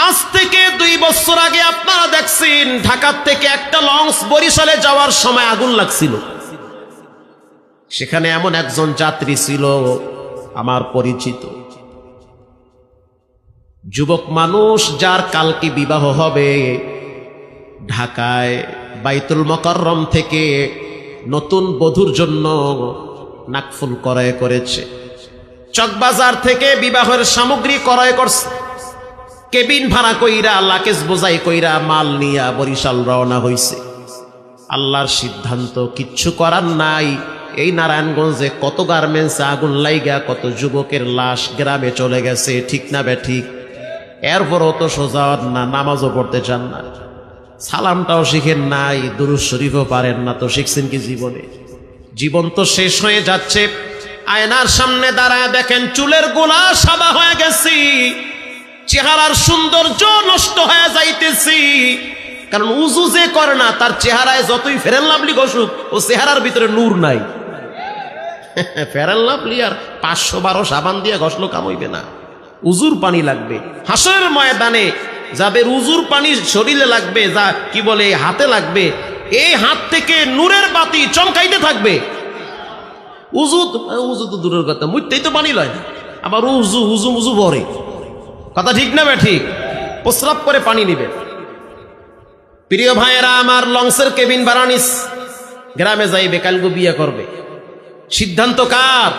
আজ থেকে 2 বছর আগে আপনারা দেখছেন ঢাকা থেকে একটা লঞ্চ বরিশালে যাওয়ার সময় আগুন লাগছিল। সেখানে এমন একজন যাত্রী ছিল আমার পরিচিত, যুবক মানুষ, যার কালকে বিবাহ হবে। ঢাকায় বাইতুল মোকাররম থেকে নতুন বধূর জন্য নাকফুল ক্রয় করেছে, চকবাজার থেকে বিবাহের সামগ্রী ক্রয় করছে, কেবিন ভাড়া কইরা লাকেজ বোঝাই কইরা মাল নিয়া বরিশাল রওনা হইছে। আল্লাহর সিদ্ধান্ত, কিচ্ছু করার নাই। এই নারায়ণগঞ্জে কত গার্মেন্টসে আগুন লাইগা কত যুবকের লাশ গ্রামে চলে গেছে, ঠিক না বে ঠিক? এরপরও তো সোজা না, নামাজও পড়তে চান না, সালামটাও শিখেন নাই, দুরূদ শরীফও পারেন না, তো শিখছেন কি জীবনে? জীবন তো শেষ হয়ে যাচ্ছে। আয়নার সামনে দাঁড়ায় দেখেন চুলের গোলা সাদা হয়ে গেছি, চেহারার সৌন্দর্য নষ্ট হয়ে যাইতেছি। কারণ উজু যে করে না, তার চেহারায় যতই ফেরেন লাভলি ঘষুক, ও চেহারার ভিতরে নূর নাই। ফেরেন লাভলি আর 512 সাবান দিয়ে ঘষলো কাম হইবে না, উজুর পানি লাগবে। হাসরের ময়দানে যাদের উজুর পানি শরীরে লাগবে, যা কি বলে হাতে লাগবে, এই হাত থেকে নূরের বাতি চমকাইতে থাকবে। উজু উজু তো দূরের কথা, মুইতেই তো পানি লয় না, আবার উজু উজু মুজু ভরে। কথা ঠিক না বে ঠিক? প্রস্রাব করে পানি নিবে। প্রিয় ভাইয়েরা আমার, লঞ্চের কেবিন বানানিস, গ্রামে যাইবে, কালকে বিয়ে করবে। সিদ্ধান্ত কার?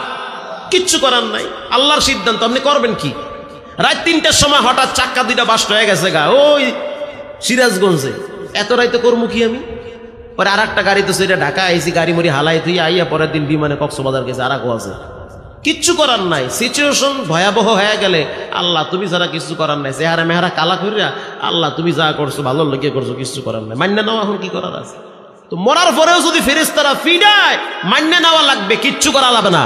কিচ্ছু করার নাই, আল্লাহর সিদ্ধান্ত। আপনি করবেন কি? রাত 3টার সময় হঠাৎ চাক্কা 2টা বাস্ট হয়ে গেছে গা ওই সিরাজগঞ্জে। এত রাইতে করবো কি আমি? পরে আর একটা গাড়ি তো সেটা ঢাকা আইসি, গাড়ি মরি হালাই তুই আইয়া পরের দিন বিমানে কক্সবাজার গেছে, আর আছে। কিচ্ছু করার নাই। সিচুয়েশন ভয়াবহ হয়ে গেলে আল্লাহ তুমি যারা কিছু করার নাই, চেহারা মেহারা কালা করিয়া আল্লাহ তুমি যা করছো ভালো লেগে করছো, কিছু করার নাই। মান্য নেওয়া এখন কি করার আছে? তো মরার পরেও যদি ফেরেশতারা ফিডায়, মান্য নেওয়া লাগবে, কিচ্ছু করা লাগবে না,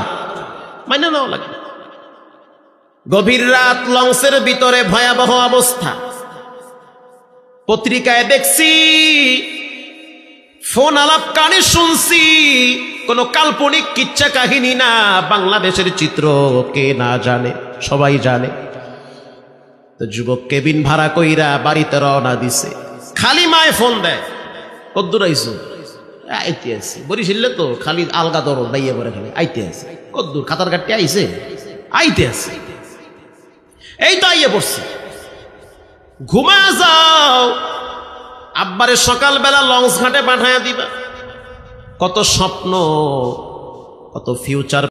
মান্য নেওয়া লাগবে। গভীর রাত, লঞ্চের ভিতরে ভয়াবহ অবস্থা। পত্রিকায় দেখছি, ফোন আলাপ কানে শুনছি, কোন কাল্পনিক কিচ্ছা কাহিনী না, বাংলাদেশের চিত্র। কে না জানে, সবাই জানে। তো যুবক কেবিন ভাড়া কইরা বাড়িতে রওনা দিছে। খালি মায়ে ফোন দেয়, কদ্দুর আইসো? আইতে আছে। বরিশালে তো খালি আলগা দরদ দাইয়া পরে, খালি আইতে আছে। কদ্দুর? খাতার কাটতে আইছে, আইতে আছে। এই তো আইয়া পড়ছে। ঘুমা যাও, আব্বারে সকালবেলা লঞ্চ ঘাটে পাঠাইয়া দিবা। কত স্বপ্ন, কত ফিউচার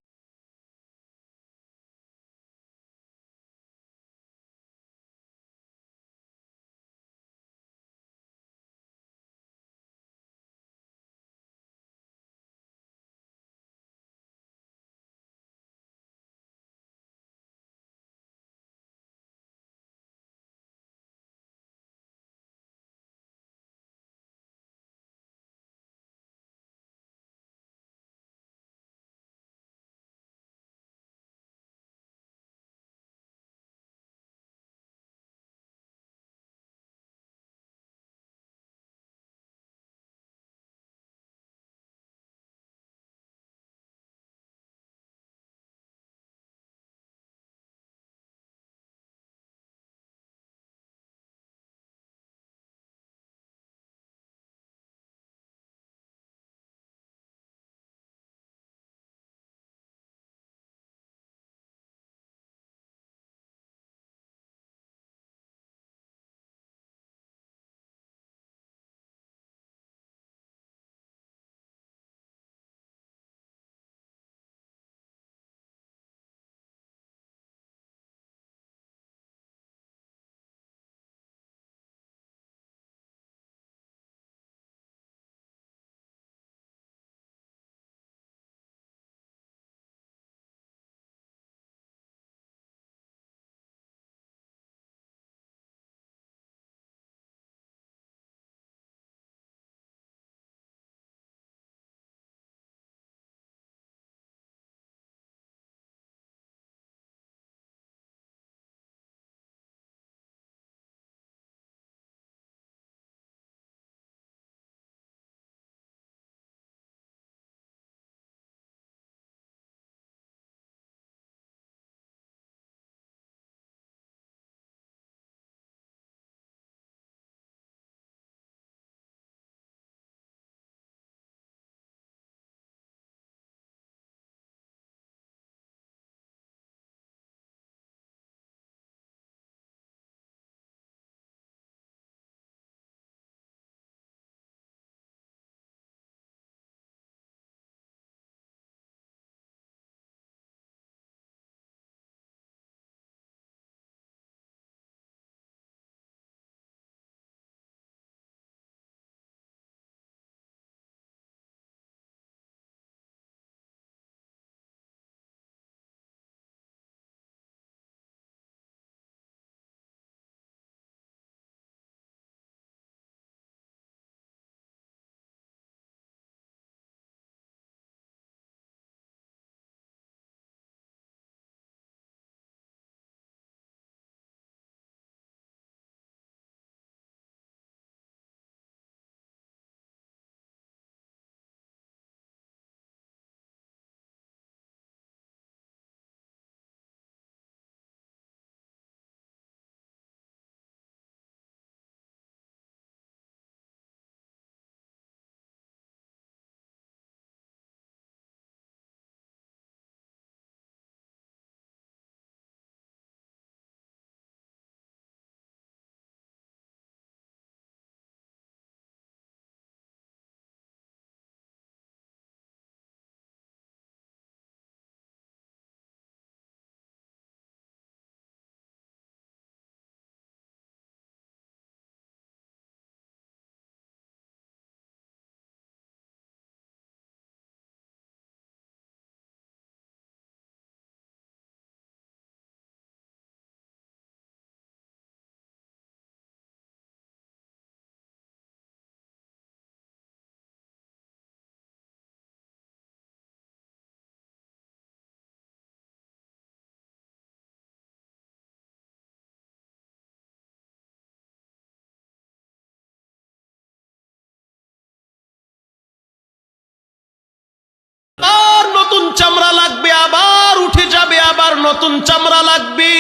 নতুন চামড়া লাগবে,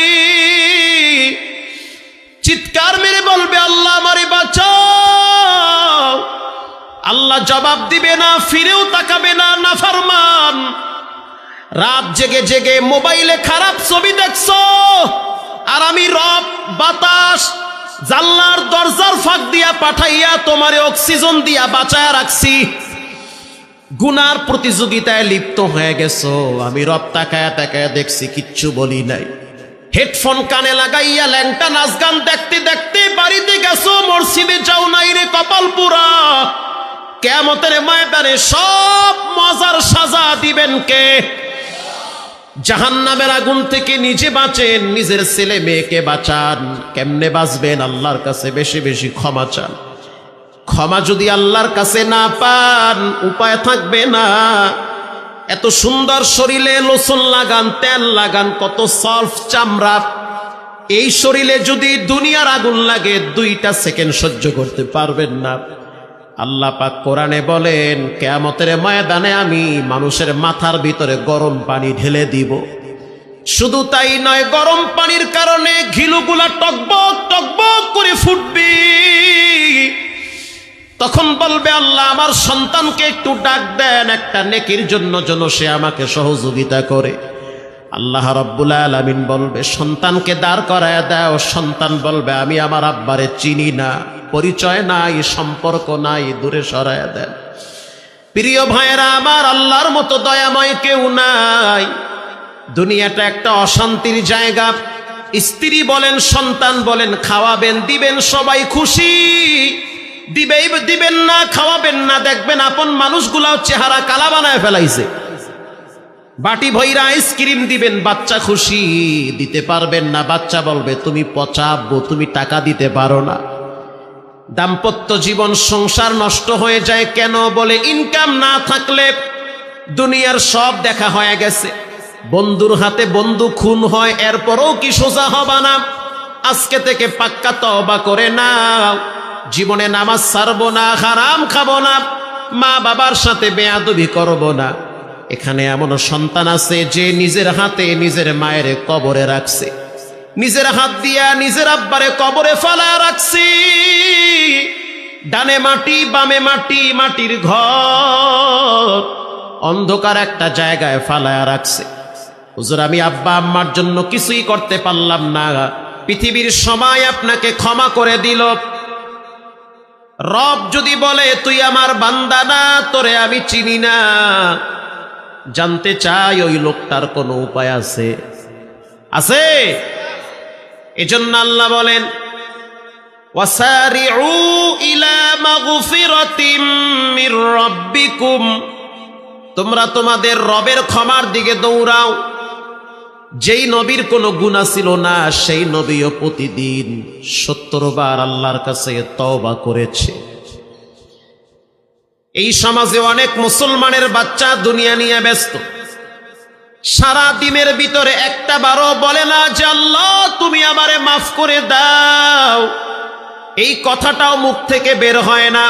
চিৎকার মেরে বলবে আল্লাহ আমারে বাঁচাও। আল্লাহ জবাব দিবে না, ফিরেও তাকাবে না, নাফরমান। রাত জেগে জেগে মোবাইলে খারাপ ছবি দেখছো, আর আমি রব বাতাস জানলার দরজার ফাঁক দিয়া পাঠাইয়া তোমারে অক্সিজেন দিয়া বাঁচায়া রাখছি। গুনার প্রতিযোগিতায় লিপ্ত হয়ে গেছো, আমি রব তাকায়া তাকায়া দেখছি, কিচ্ছু বলি নাই। হেডফোন কানে লাগাইয়া ল্যাংটা নাচ গান দেখতে দেখতে বাড়িতে গেছো, মসজিদে যাও নাই রে কপাল পুরা। কিয়ামতের ময়দানে সব মজার সাজা দিবেন কে? জাহান্নামের আগুন থেকে নিজে বাঁচেন, নিজের ছেলে মেয়েকে বাঁচান। কেমনে বাঁচবেন? আল্লাহর কাছে বেশি বেশি ক্ষমা চান। ক্ষমা যদি আল্লাহর কাছে না পান, উপায় থাকবে না। এত সুন্দর শরীরে লোসন লাগান, তেল লাগান, কত সফট চামড়া, এই শরীরে যদি দুনিয়ার আগুন লাগে 2টা সেকেন্ড সহ্য করতে পারবেন না। আল্লাহ পাক কোরআনে বলেন, কিয়ামতের ময়দানে আমি মানুষের মাথার ভিতরে গরম পানি ঢেলে দিব। শুধু তাই নয়, গরম পানির কারণে ঘিলুগুলা টকবক টকবক করে ফুটবে। তখন বলবে আল্লাহ আমার সন্তানকে একটু ডাক দেন, একটা নেকির জন্য যেন সে আমাকে সহযোগিতা করে। আল্লাহ রাব্বুল আলামিন বলবে সন্তানকে দাঁড় করায় দাও। সন্তান বলবে আমি আমার আব্বারে চিনি না, পরিচয় নাই, সম্পর্ক নাই, দূরে সরায় দেন। প্রিয় ভাইয়েরা আমার, আল্লাহর মতো দয়াময় কেউ নাই। দুনিয়াটা একটা অশান্তির জায়গা। স্ত্রী বলেন, সন্তান বলেন, খাওয়াবেন দিবেন সবাই খুশি, দিবেন না, খাওয়াবেন না, দেখবেন আপন মানুষগুলাও চেহারা কালা বানায় ফেলাইছে। বাটি ভৈরা আইসক্রিম দিবেন, বাচ্চা খুশি, দিতে পারবেন না, বাচ্চা বলবে তুমি পচাবো, তুমি টাকা দিতে পারো না। দাম্পত্য জীবন সংসার নষ্ট হয়ে যায় কেন? বলে ইনকাম না থাকলে দুনিয়ার সব দেখা হয়ে গেছে। বন্ধুর হাতে বন্ধু খুন হয়, এরপরও কি সোজা হবা না? আজকে থেকে পাক্কা তওবা করে নাও। জীবনে নামাজ ছাড়বো না, হারাম খাবো না, মা বাবার সাথে বেয়াদবি করব না। এখানে এমন সন্তান আছে যে নিজের হাতে নিজের মায়ের কবরে রাখছে, নিজের হাত দিয়া নিজের আব্বারে কবরে ফেলা রাখছি। ডানে মাটি বামে মাটি, মাটির ঘর, অন্ধকার একটা জায়গায় ফালায়া রাখছে। হুজুর আমি আব্বা আম্মার জন্য কিছুই করতে পারলাম না, পৃথিবীর সময় আপনাকে ক্ষমা করে দিল। রব যদি বলে তুই আমার বান্দা না, তোরে আমি চিনি না, জানতে চাই ওই লোকটার কোনো উপায় আছে? আছে? এজন্য আল্লাহ বলেন ওয়াসারিউ ইলা মাগফিরাতিম মির রাব্বিকুম, তোমরা তোমাদের রবের ক্ষমার দিকে দৌড়াও। যেই নবীর কোনো গুনাহ ছিল না, সেই নবীও প্রতিদিন 70 বার আল্লাহর কাছে তওবা করেছে। এই সমাজে অনেক মুসলমানের বাচ্চা দুনিয়া নিয়ে ব্যস্ত, সারা দিনের ভিতরে একটা বারও বলে না যে আল্লাহ তুমি আমারে মাফ করে দাও। এই কথাটাও মুখ থেকে বের হয় না।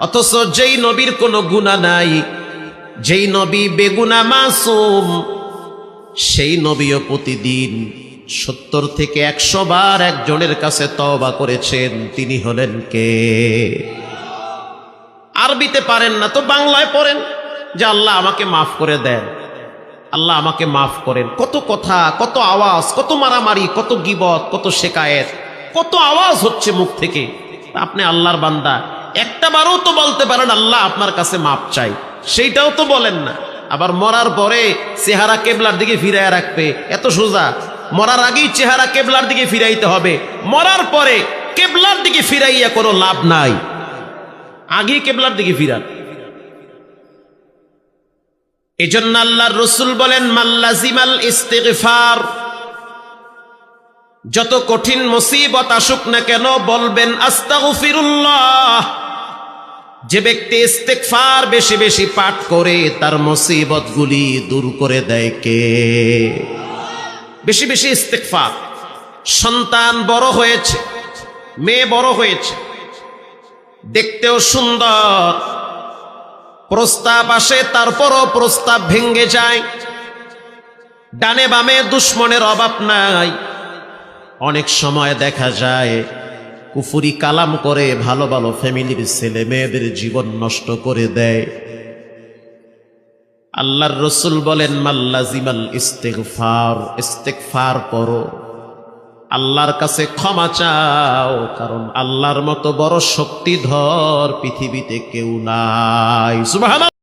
অথচ যেই নবীর কোনো গুনাহ নাই, যেই নবী বেগুনা মাসুম, সেই নবীও প্রতিদিন 70 থেকে 100 বার একজনের কাছে তওবা করেছেন। তিনি হলেন কে? আরবিতে পারেন না তো বাংলায় পড়েন যে আল্লাহ আমাকে মাফ করে দেন, আল্লাহ আমাকে মাফ করেন। কত কথা, কত আওয়াজ, কত মারামারি, কত গীবত, কত শেকায়েত, কত আওয়াজ হচ্ছে মুখ থেকে। আপনি আল্লাহর বান্দা, একটা বারও তো বলতে পারেন আল্লাহ আপনার কাছে মাফ চাই, সেইটাও তো বলেন না। আবার মরার পরে চেহারা কেবলার দিকে ফিরাইয়া রাখবে, এত সোজা? মরার আগেই চেহারা কেবলার দিকে ফিরাইতে হবে, মরার পরে কেবলার দিকে ফিরাইয়া কোনো লাভ নাই। আগেই কেবলার দিকে ফিরান। এজন্য আল্লাহর রাসূল বলেন মাল্লাজিমাল ইস্তিগফার, যত কঠিন মুসিবত আসুক না কেন বলবেন আস্তাগফিরুল্লাহ। যে ব্যক্তি ইস্তিগফার বেশি বেশি পাঠ করে তার মুসিবতগুলি দূর করে দেয় কে? বেশি বেশি ইস্তিগফার। সন্তান বড় হয়েছে, মেয়ে বড় হয়েছে, দেখতেও সুন্দর, প্রস্তাব আসে তারপরও প্রস্তাব ভেঙ্গে যায়। ডানে বামে দুশ্মনের অভাব নাই। অনেক সময় দেখা যায় কুফুরি কালাম করে ভালো ভালো ফ্যামিলির ছেলে মেয়েদের জীবন নষ্ট করে দেয়। আল্লাহর রসুল বলেন, মাল্লাজিমাল ইস্তিগফার, ইস্তিগফার করো, আল্লাহর কাছে ক্ষমা চাও, কারণ আল্লাহর মতো বড় শক্তিধর পৃথিবীতে কেউ নাই। সুবহানাল্লাহ।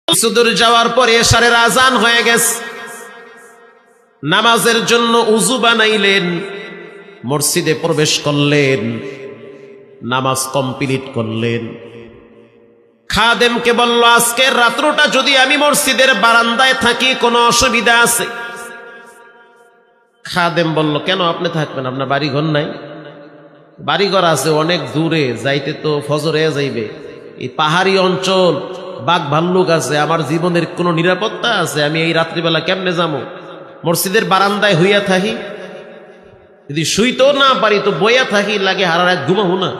কিছুদূর যাওয়ার পরে এশারের আজান হয়ে গেছে। নামাজের জন্য উযু বানাইলেন, মসজিদে প্রবেশ করলেন, নামাজ কমপ্লিট করলেন। খাদেমকে বলল, আজকের রাত্রটা যদি আমি মসজিদের বারান্দায় থাকি কোনো অসুবিধা আছে? খাদেম বলল, কেন আপনি থাকবেন? আপনার বাড়িঘর নাই? বাড়িঘর আছে, অনেক দূরে, যাইতে তো ফজর হয়ে যাইবে। এই পাহাড়ি অঞ্চল, বাঘ ভাল্লুক আছে, আমার জীবনের কোনো নিরাপত্তা আছে? আমি এই রাত্রিবেলা কেমনে যাবো? মসজিদের বারান্দায় হইয়া থাকি, যদি শুইতেও না পারি তো বইয়া থাকি, লাগে হারা রাত ঘুমাবো না।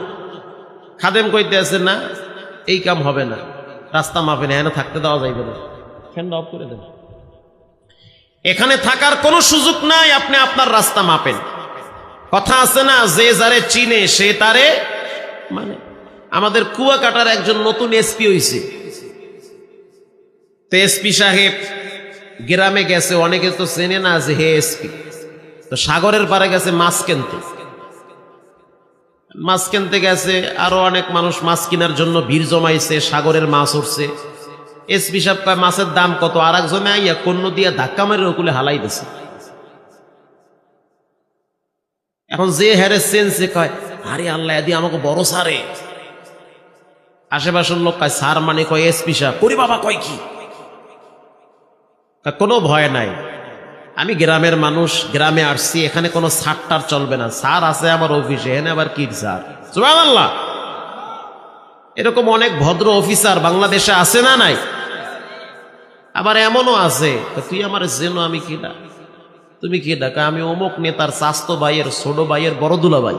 খাদেম কইতে আছে, না এই কাম হবে না, রাস্তা মাপে না, এখানে থাকতে দেওয়া যাইবে না, ফ্যানটা অফ করে দেন, এখানে থাকার কোনো সুযোগ নাই, আপনি আপনার রাস্তা মাপেন। কথা আছে না, যে যারে চিনে সে তারে মানে। আমাদের কুয়াকাটার একজন নতুন এসপি হইছে, তো এসপি সাহেব গ্রামে গেছে, অনেকে তো চেনে না যে হে এসপি, তো সাগরের পারে গেছে মাছ কিনতে। মাছ কিনতে গেছে, আরো অনেক মানুষ মাছ কেনার জন্য ভিড় জমাইছে, সাগরের মাছ উঠছে। এসপি সাহেব কয়, মাছের দাম কত? আর একজনে আইয়া কন্য দিয়া ধাক্কা মারি ওকুলে হালাই দিছে। এখন যে হেরে সেন্সে কয়, আরে আল্লাহ এদি আমাকে বড় সারে। আশেপাশের লোক কয়, সার মানে? কয় এসপি সাহেব। ওরে বাবা, কয় কি? কোনো ভয় নাই, আমি গ্রামের মানুষ, গ্রামে আসছি, এখানে কোনো ছাড়টার চলবে না। স্যার আছে আমার অফিসে, এখানে আবার কি স্যার? সুবহানাল্লাহ। এরকম অনেক ভদ্র অফিসার বাংলাদেশে আছে না নাই? আবার এমনও আছে, তুই আমার জেন, আমি কি ডাক, তুমি কি ডাকা? আমি অমুক নেতার চাস্তো ভাইয়ের ছোট ভাইয়ের বড়দুলা ভাই।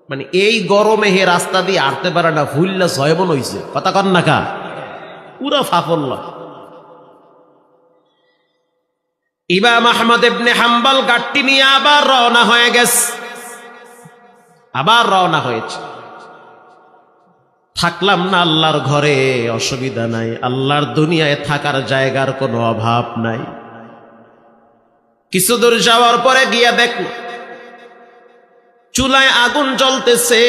মানে এই গরমে হে রাস্তা দিয়ে আটতে পারে না, ভুললা ছয়মন হইছে, কথা কন না কা, পুরা ফাফল্লা। ইমাম আহমদ ইবনে হাম্বল গাট্টি নিয়ে আবার রওনা হয়ে গেছে, আবার রওনা হয়েছে। থাকলাম না আল্লাহর ঘরে, অসুবিধা নাই, আল্লাহর দুনিয়ায় থাকার জায়গার কোনো অভাব নাই। কিছু দূর যাওয়ার পরে গিয়া দেখল চুলায় আগুন জ্বলতেছে,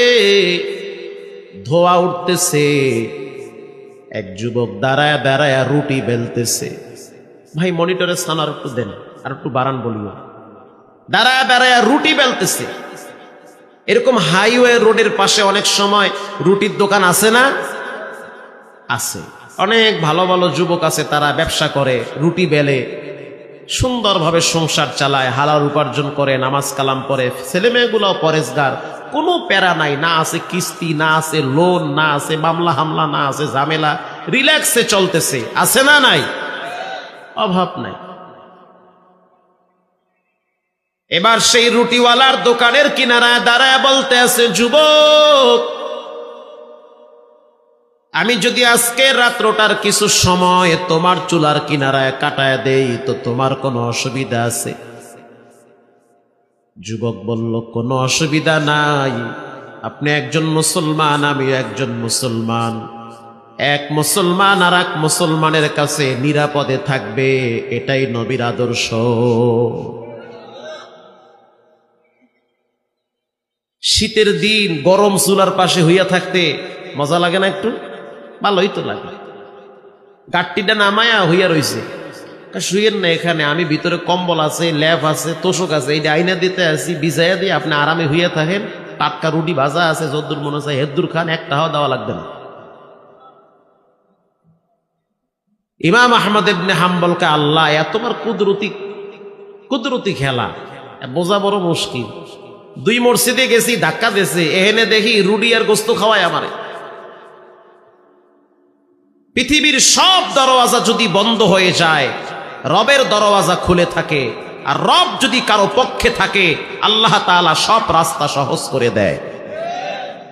ধোয়া উঠতেছে, এক যুবক দাঁড়ায় দাঁড়ায় রুটি বেলতেছে। ভাই মনিটরে স্থান আর একটু দেন, আর একটু বাড়ান বলিও। দাঁড়ায় দাঁড়ায় রুটি বেলতেছে। এরকম হাইওয়ে রোডের পাশে অনেক সময় রুটির দোকান আছে না? আছে। অনেক ভালো ভালো যুবক আছে, তারা ব্যবসা করে, রুটি বেলে, সুন্দরভাবে সংসার চালায়, হালাল উপার্জন করে, নামাজ কালাম পড়ে, ছেলে মেয়েগুলোও পরেজগার, কোনো প্যারা নাই, না আছে কিস্তি, না আছে লোন, না আছে মামলা হামলা, না আছে ঝামেলা, রিল্যাক্সে চলতেছে। আছে না নাই? অভাব নাই। এবার সেই রুটিওয়ালার দোকানের কিনারায় দাঁড়ায় বলতে আছে, যুবক, আমি যদি আজকে রাত্রটার কিছু সময় তোমার চুলার কিনারায় কাটায় দেই তো তোমার কোনো অসুবিধা আছে? যুবক বলল, কোনো অসুবিধা নাই। আপনি একজন মুসলমান, আমি একজন মুসলমান, এক মুসলমান আর এক মুসলমানের কাছে নিরাপদে থাকবে, এটাই নবীর আদর্শ। শীতের দিন গরম চুলার পাশে হইয়া থাকতে মজা লাগে না? একটু ভালোই তো লাগে। গাট্টিটা নামায়া হইয়া রইছে, শুয়েন না এখানে, আমি ভিতরে কম্বল আছে, ল্যাপ আছে, তোষক আছে, এই আইনা দিতে আসি, বিছাইয়া দিয়ে আপনি আরামে হইয়া থাকেন। টাটকা রুটি ভাজা আছে, যদ্দুর মনে চায় হেদ্দুর খান, একটা হাওয়া দেওয়া লাগবে না। ইমাম আহমদ ইবনে হাম্বলকে আল্লাহ এতবার কুদরতি খেলা, বোঝা বড় মুশকিল। 2 মসজিদে গেছি, ধাক্কা দিয়েছে, এহেনে দেখি রুটি আর গোস্ত খাওয়ায় আমারে। পৃথিবীর সব দরওয়াজা যদি বন্ধ হয়ে যায়, রবের দরওয়াজা খুলে থাকে, আর রব যদি কারো পক্ষে থাকে, আল্লাহ তাআলা সব রাস্তা সহজ করে দেয়,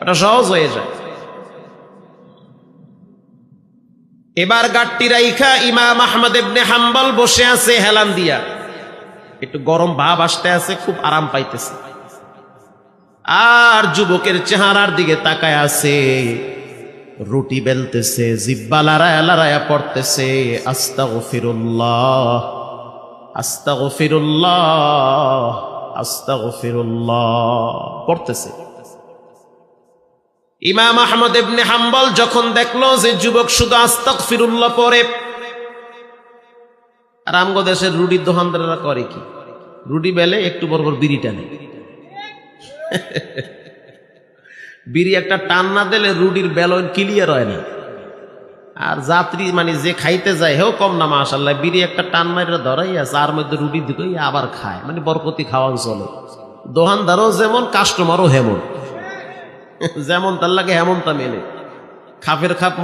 এটা সহজ হয়ে যায়। এবার গাট্টি রাইখা ইমাম আহমদ ইবনে হাম্বল বসে আছে হেলান দিয়া, একটু গরম ভাব আসতে আছে, খুব আরাম পাইতেছে। আর যুবকের চেহারার দিকে তাকায় আছে, রুটি বেলতেছে, জিব্বা লড়ায়া লড়ায়া পড়তেছে, আস্তাগফিরুল্লাহ আস্তাগফিরুল্লাহ আস্তাগফিরুল্লাহ পড়তেছে। ইমাম আহমদ ইবনে হাম্বল যখন দেখলো যে যুবক শুধু আস্তাগফিরুল্লাহ পড়ে, আর আমগো দেশের রুটির দোকানদাররা করে কি, রুটি বেলে একটু বড় বড় বিড়ি টানে। বিড়ি একটা টান না দিলে রুটির বেলন ক্লিয়ার হয় না। আর যাত্রী মানে যে খাইতে যায় হেও কম না, মাশাআল্লাহ, বিড়ি একটা টান মাইরা ধরাই আছে, আর মধ্যে রুটি দিকে আবার খায়, মানে বরকতি খাওয়ান চলে। দোকানদারও যেমন, কাস্টমারও হেমন, যেমন তার লাগে হেমন তা মেলে, খাপের খাপ।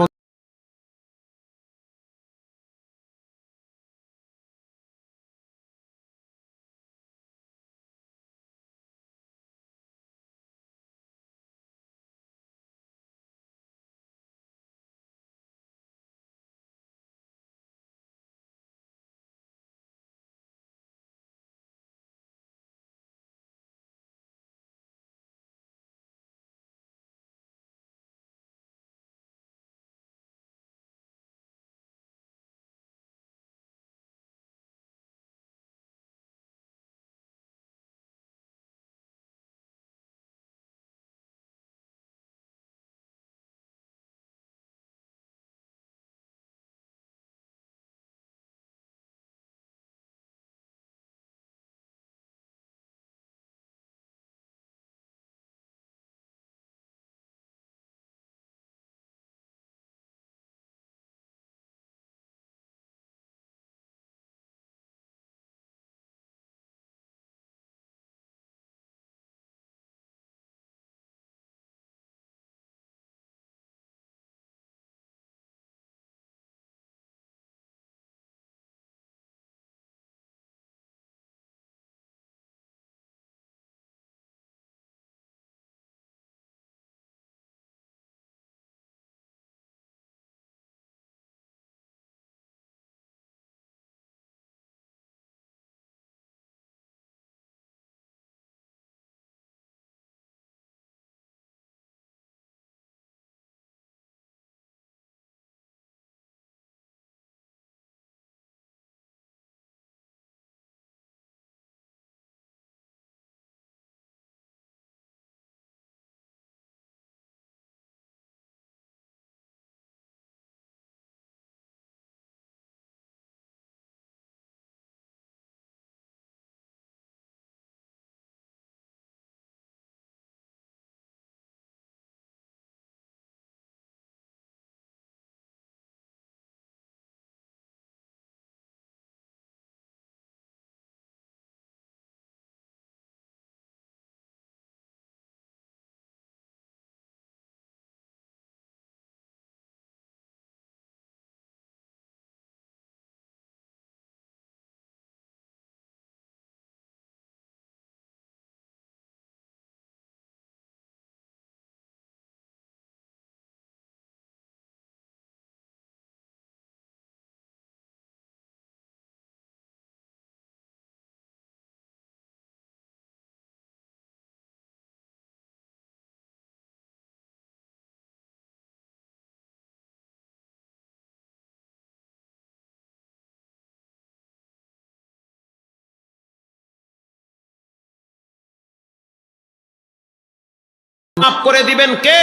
মাফ করে দিবেন কে?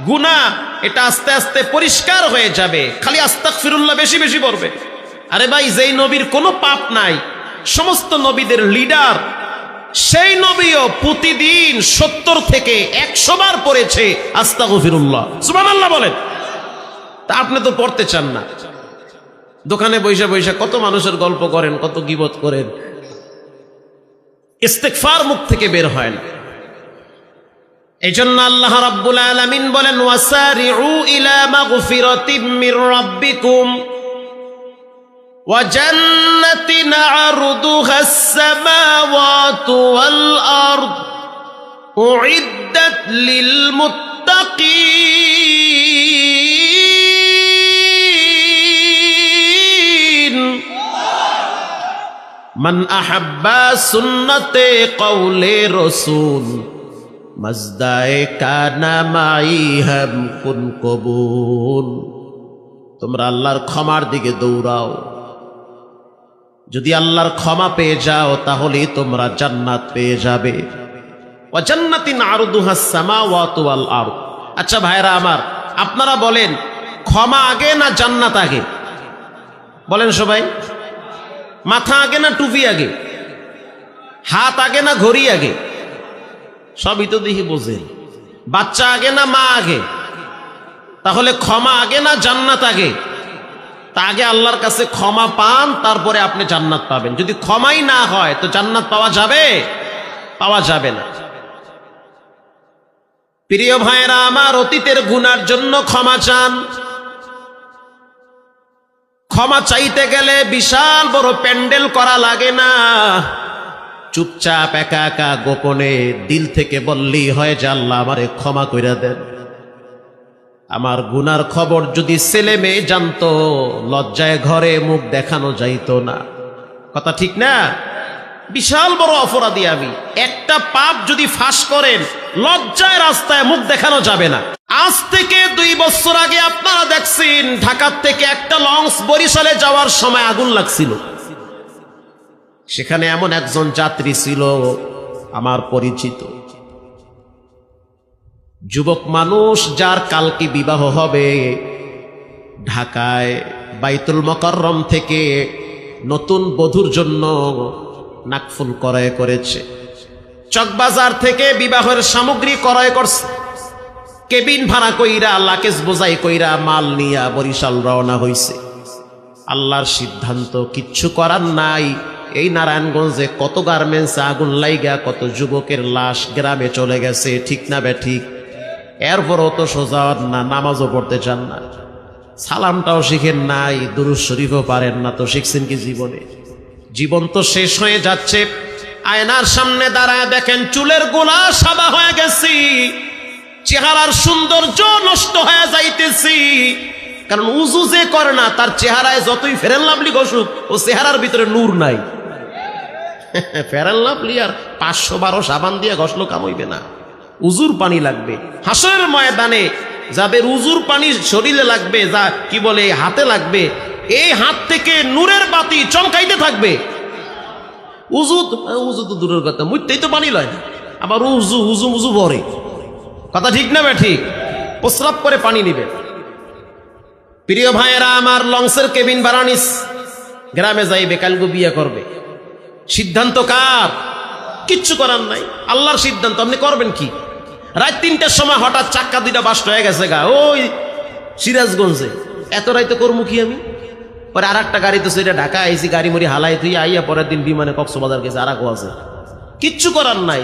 গুনাহ এটা আস্তে আস্তে পরিষ্কার হয়ে যাবে, খালি আস্তাগফিরুল্লাহ বেশি বেশি পড়বে। আরে ভাই, যেই নবীর কোনো পাপ নাই, সমস্ত নবীদের লিডার, সেই নবীও প্রতিদিন 70 থেকে 100 বার পড়েছে আস্তাগফিরুল্লাহ। সুবহানাল্লাহ বলেন। তা আপনি তো পড়তে চান না, দোকানে বৈশা বৈশা কত মানুষের গল্প করেন, কত গীবত করেন, ইস্তেগফার মুখ থেকে বের হয় না। এজন্য আল্লাহ রাব্বুল আলামিন বলেন, ওয়াসারিউ ইলা মাগফিরাতিম মির রাব্বিকুম ওয়া জান্নাতিন আরদুহাস সামাওয়াতু ওয়াল আরদ উইদ্দাত লিল মুত্তাকিন মান আহাব্বা সুন্নতে কওলে রাসূল মজদায়ে কানা মাই হাম কুন কবুল। তোমরা আল্লাহর ক্ষমার দিকে দৌড়াও, যদি আল্লাহর ক্ষমা পেয়ে যাও তাহলে তোমরা জান্নাত পেয়ে যাবে। ওয়া জান্নাতিন আরদুহাস সামাওয়াতু ওয়াল আরদ। আচ্ছা ভাইরা আমার, আপনারা বলেন ক্ষমা আগে না জান্নাত আগে? বলেন সবাই। মাথা আগে না টুপি আগে? হাত আগে না ঘড়ি আগে? সবই তো দেখি বোঝেন। বাচ্চা আগে না মা আগে? তাহলে ক্ষমা আগে না জান্নাত আগে? তা আগে আল্লাহর কাছে ক্ষমা পান, তারপরে আপনি জান্নাত পাবেন। যদি ক্ষমাই না হয় তো জান্নাত পাওয়া যাবে? পাওয়া যাবে না। প্রিয় ভাইরা আমার, অতীতের গুনার জন্য ক্ষমা চান। ক্ষমা চাইতে গেলে বিশাল বড় প্যান্ডেল করা লাগে না, চুপচাপ একা একা গোপনে দিল থেকে বললেই হয় যে আল্লাহ আমারে ক্ষমা কইরা দেন। আমার গুনার খবর যদি ছেলে মেয়ে জানতো, লজ্জায় ঘরে মুখ দেখানো যাইতো না। কথা ঠিক না? বিশাল বড় অপরাধী আমি, একটা পাপ যদি ফাঁস করেন, লজ্জায় রাস্তায় মুখ দেখানো যাবে না। আজ থেকে 2 বছর আগে আপনারা দেখছেন ঢাকা থেকে একটা লঞ্চ বরিশালে যাওয়ার সময় আগুন লাগছিল। সেখানে এমন একজন যাত্রী ছিল আমার পরিচিত, যুবক মানুষ, যার কালকে বিবাহ হবে। ঢাকায় বাইতুল মোকাররম থেকে নতুন বধূর জন্য নাকফুল ক্রয় করেছে, চকবাজার থেকে বিবাহের সামগ্রী ক্রয় করছে, কেবিন ভাড়া কইরা লাকেজ বোঝাই কইরা মাল নিয়া বরিশাল রওনা হইছে। আল্লাহর সিদ্ধান্ত, কিচ্ছু করার নাই। এই নারায়ণগঞ্জে কত গার্মেন্টসে আগুন লাইগা কত যুবকের লাশ গ্রামে চলে গেছে, ঠিক না বে ঠিক? এরপরও তো সোজা না, নামাজও পড়তে চান না, সালামটাও শিখেন নাই, দুরূদ শরীফও পারেন না, তো শিখছেন কি জীবনে? জীবন তো শেষ হয়ে যাচ্ছে। আয়নার সামনে দাঁড়ায় দেখেন চুলের গোলা সাদা হয়ে গেছি, চেহারার সৌন্দর্য নষ্ট হয়ে যাইতেছি। কারণ উজু যে করে না, তার চেহারায় যতই ফেরেন লাভলি ঘষুক, ও চেহারার ভিতরে নূর নাই। ফেরেন লাভলি আর 512 সাবান দিয়ে ঘষলো কাম হইবে না, উজুর পানি লাগবে। হাসরের ময়দানে যাদের উজুর পানি শরীরে লাগবে, যা কি বলে হাতে লাগবে, এই হাত থেকে নূরের বাতি চমকাইতে থাকবে। উজু তো দূরের কথা, মুইতেই তো পানি লয় না, আবার উজু উজু মুজু ভরে। কথা ঠিক না বে ঠিক? প্রস্রাব করে পানি নিবে। প্রিয় ভাইয়েরা আমার, লঞ্চের কেবিন ভাড়া নিস, গ্রামে যাইবে, কালকে বিয়ে করবে। সিদ্ধান্ত কার? কিচ্ছু করার নাই, আল্লাহর সিদ্ধান্ত। আপনি করবেন কি? রাত 3টার সময় হঠাৎ চাক্কা 2টা বাস্ট হয়ে গেছে গা ওই সিরাজগঞ্জে। এত রাইতে করবো কি আমি? পরে আর একটা গাড়ি তো সেটা ঢাকা আইসি, গাড়ি মরি হালাই তুই আইয়া পরের দিন বিমানে কক্সবাজার গেছে, আর আছে। কিচ্ছু করার নাই।